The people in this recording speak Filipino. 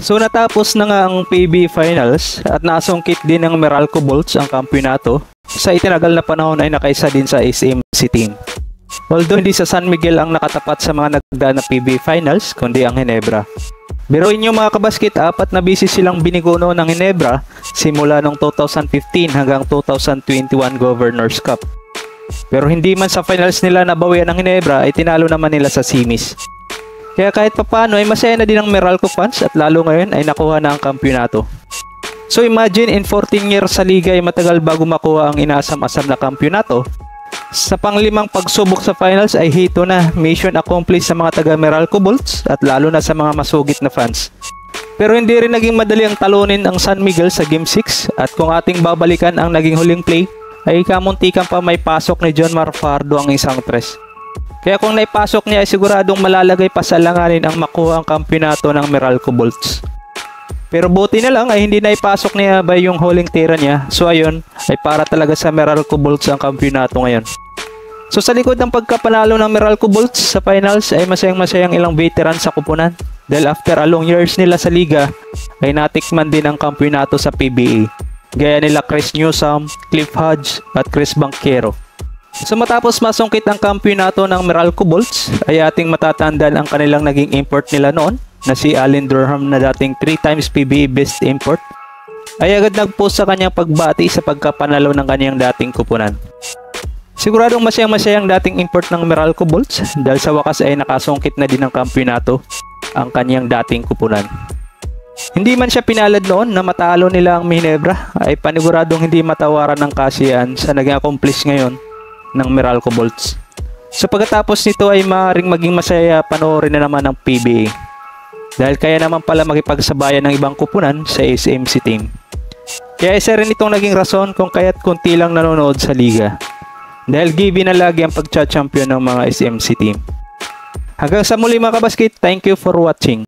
So natapos na nga ang PBA Finals at nasungkit din ng Meralco Bolts ang kampyonato. Sa itinagal na panahon ay nakaisa din sa SMC team. Although hindi sa San Miguel ang nakatapat sa mga nagdaan na PBA Finals, kundi ang Ginebra. Biruin nyo mga kabasket, 4 na beses silang biniguno ng Ginebra simula noong 2015 hanggang 2021 Governors Cup. Pero hindi man sa finals nila nabawian ng Ginebra ay tinalo naman nila sa semis. Kaya kahit papano ay masaya na din ang Meralco fans at lalo ngayon ay nakuha na ang kampyonato. So imagine in 14 years sa liga ay matagal bago makuha ang inaasam-asam na kampyonato. Sa panglimang pagsubok sa finals ay hito na, mission accomplished sa mga taga Meralco Bolts at lalo na sa mga masugit na fans. Pero hindi rin naging madali ang talunin ang San Miguel sa Game 6 at kung ating babalikan ang naging huling play ay kamuntikan pa may pasok ni John Mar Fajardo ang isang tres. Kaya kung naipasok niya ay siguradong malalagay pa sa langanin ang makuha ang kampyonato ng Meralco Bolts. Pero buti na lang ay hindi naipasok niya ba yung huling tira niya. So ayun, ay para talaga sa Meralco Bolts ang kampyonato ngayon. So sa likod ng pagkapanalo ng Meralco Bolts sa finals ay masayang-masayang ilang veteran sa kupunan. Dahil after a long years nila sa liga ay natikman din ang kampyonato sa PBA. Gaya nila Chris Newsome, Cliff Hodge at Chris Banquero. So matapos masungkit ang kampyonato ng Meralco Bolts ay ating matatandaan ang kanilang naging import nila noon na si Allen Durham na dating 3 times PBA Best Import ay agad nagpost sa kanyang pagbati sa pagkapanalo ng kanyang dating kupunan. Siguradong masayang-masayang dating import ng Meralco Bolts dahil sa wakas ay nakasungkit na din ng kampyonato ang kanyang dating kupunan. Hindi man siya pinalad noon na matalo nila ang Ginebra ay paniguradong hindi matawaran ng kasiyahan sa naging accomplish ngayon ng Meralco Bolts. So pagkatapos nito ay maaaring maging masaya panoorin na naman ng PBA. Dahil kaya naman pala makipagsabayan ng ibang kupunan sa SMC team. Kaya isa rin itong naging rason kung kaya't kunti lang nanonood sa liga. Dahil given na lagi ang pagcha-champion ng mga SMC team. Hanggang sa muli mga kabasket, thank you for watching.